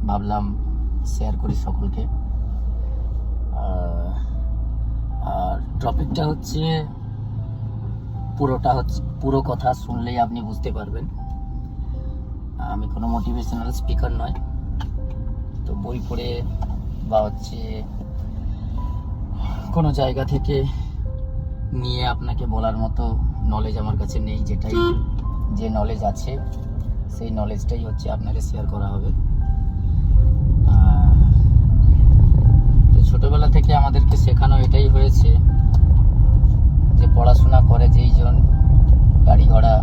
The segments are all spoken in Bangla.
ভাবলাম শেয়ার করি সকলকে। আর টপিকটা হচ্ছে পুরো কথা শুনলেই আপনি বুঝতে পারবেন। আমি কোনো মোটিভেশনাল স্পিকার নয়, তো বই পড়ে বা কোনো জায়গা থেকে নিয়ে আপনাকে বলার মতো নলেজ আমার কাছে নেই। যে নলেজ আছে সেই নলেজটাই আপনাকে শেয়ার করা হবে। তো ছোটবেলা থেকে আমাদেরকে শেখানো এটাই হয়েছে যে পড়াশোনা করে যেইজন, গাড়ি ঘোড়া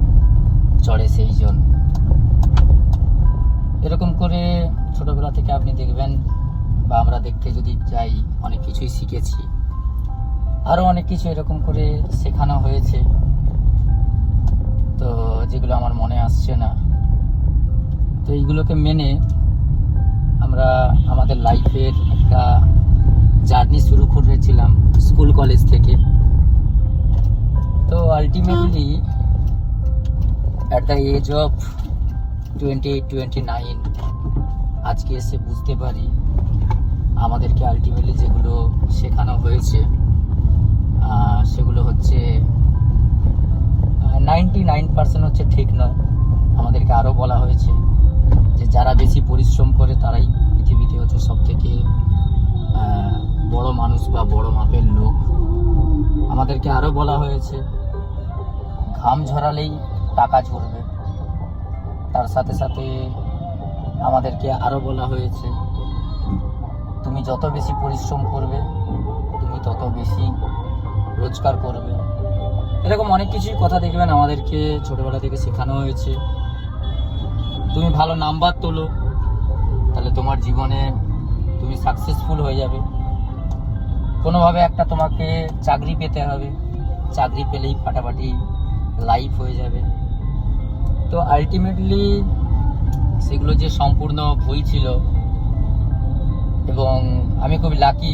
চড়ে সেইজন। এরকম করে ছোটবেলা থেকে আপনি দেখবেন বা আমরা দেখতে যদি যাই অনেক কিছুই শিখেছি। আরও অনেক কিছু এরকম করে শেখানো হয়েছে, তো যেগুলো আমার মনে আসছে না। তো এইগুলোকে মেনে আমরা আমাদের লাইফের একটা জার্নি শুরু করেছিলাম স্কুল কলেজ থেকে। তো ultimately at the age of 28-29 আজকে এসে বুঝতে পারি আমাদেরকে আলটিমেটলি যেগুলো শেখানো হয়েছে সেগুলো 99% ঠিক নয়। আমাদেরকে আরও বলা হয়েছে যে যারা বেশি পরিশ্রম করে তারাই পৃথিবীতে সব থেকে বড় মানুষ বা বড় মাপের লোক। আমাদেরকে আরও বলা হয়েছে ঘাম ঝরালেই টাকা ঝরবে। তার সাথে সাথে আমাদেরকে আরও বলা হয়েছে তুমি যত বেশি পরিশ্রম করবে তুমি তত বেশি রোজগার করবে। এরকম অনেক কিছুই কথা দেখবেন আমাদেরকে ছোটবেলা থেকে শেখানো হয়েছে। তুমি ভালো নাম্বার তোলো তাহলে তোমার জীবনে তুমি সাকসেসফুল হয়ে যাবে। কোনোভাবে একটা তোমাকে চাকরি পেতে হবে, চাকরি পেলেই ফাটাফাটি লাইফ হয়ে যাবে। তো আলটিমেটলি সেগুলো যে সম্পূর্ণ ভুল ছিল, এবং আমি খুব লাকি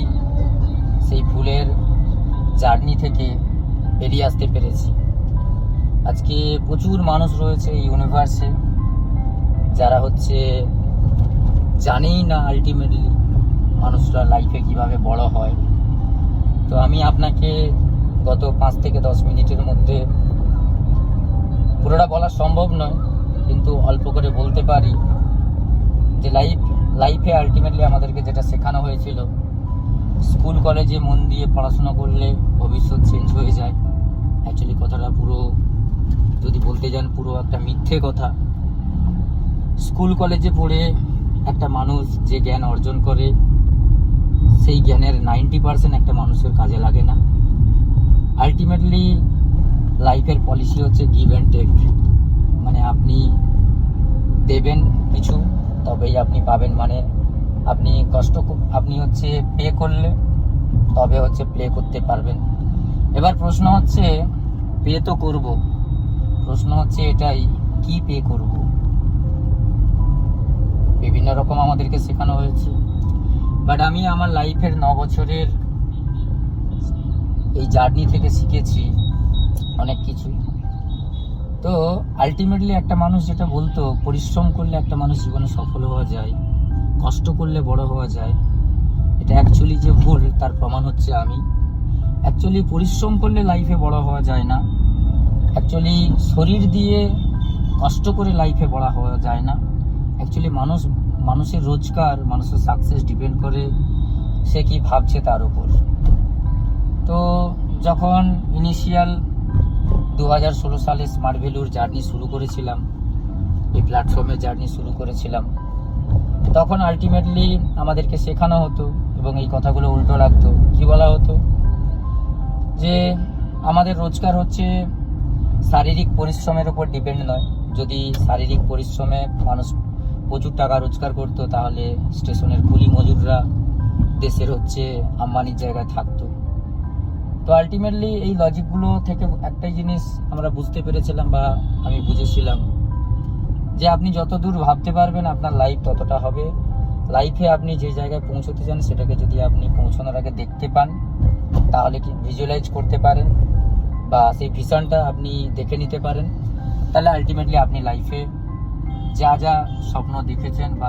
সেই ভুলের জার্নি থেকে বেরিয়ে আসতে পেরেছি। আজকে প্রচুর মানুষ রয়েছে এই ইউনিভার্সে যারা জানেই না আলটিমেটলি মানুষরা লাইফে কিভাবে বড় হয়। তো আমি আপনাকে গত 5 থেকে 10 মিনিটের মধ্যে পুরোটা বলা সম্ভব নয়, কিন্তু অল্প করে বলতে পারি যে লাইফে আলটিমেটলি আমাদেরকে যেটা শেখানো হয়েছিল, স্কুল কলেজে মন দিয়ে পড়াশোনা করলে ভবিষ্যৎ চেঞ্জ হয়ে যায়। অ্যাকচুয়ালি কথাটা পুরো যদি বলতে যান পুরো একটা মিথ্যে কথা। স্কুল কলেজে পড়ে একটা মানুষ যে জ্ঞান অর্জন করে সেই জ্ঞানের 90% একটা মানুষের কাজে লাগে না। আলটিমেটলি লাইফের পলিসি গিভ অ্যান্ড টেক। মানে আপনি দেবেন কিছু তবেই আপনি পাবেন। মানে আপনি আপনি পে করলে তবে প্লে করতে পারবেন। এবার প্রশ্ন পে তো করব, প্রশ্ন এটাই কি পে করব। বিভিন্ন রকম আমাদেরকে শেখানো হয়েছে, বাট আমি আমার লাইফের 9 বছরের এই জার্নি থেকে শিখেছি অনেক কিছু। তো আলটিমেটলি একটা মানুষ যেটা বলতো পরিশ্রম করলে একটা মানুষ জীবনে সফল হওয়া যায়, কষ্ট করলে বড় হওয়া যায়, এটা অ্যাকচুয়ালি যে ভুল তার প্রমাণ আমি। অ্যাকচুয়ালি পরিশ্রম করলে লাইফে বড় হওয়া যায় না। অ্যাকচুয়ালি শরীর দিয়ে কষ্ট করে লাইফে বড় হওয়া যায় না। অ্যাকচুয়ালি মানুষের রোজগার, মানুষের সাকসেস ডিপেন্ড করে সে কি ভাবছে তার উপর। তো যখন ইনিশিয়াল 2016 সালে স্মার্ট ভ্যালুর জার্নি শুরু করেছিলাম, এই প্ল্যাটফর্মে জার্নি শুরু করেছিলাম, তখন আলটিমেটলি আমাদেরকে শেখানো হতো এবং এই কথাগুলো উল্টো লাগতো। কি বলা হতো যে আমাদের রোজগার শারীরিক পরিশ্রমের উপর ডিপেন্ড নয়। যদি শারীরিক পরিশ্রমে মানুষ প্রচুর টাকা রোজগার করতো তাহলে স্টেশনের কুলি মজুররা দেশের আম্বানির জায়গায় থাকতো। তো আলটিমেটলি এই লজিকগুলো থেকে একটাই জিনিস আমরা বুঝতে পেরেছিলাম বা আমি বুঝেছিলাম যে আপনি যত দূর ভাবতে পারবেন আপনার লাইফ ততটা হবে। লাইফে আপনি যে জায়গায় পৌঁছতে চান সেটাকে যদি আপনি পৌঁছানোর আগে দেখতে পান, তাহলে কি ভিজুয়ালাইজ করতে পারেন বা সেই ভিশনটা আপনি দেখে নিতে পারেন, তাহলে আলটিমেটলি আপনি লাইফে যা যা স্বপ্ন দেখেছেন বা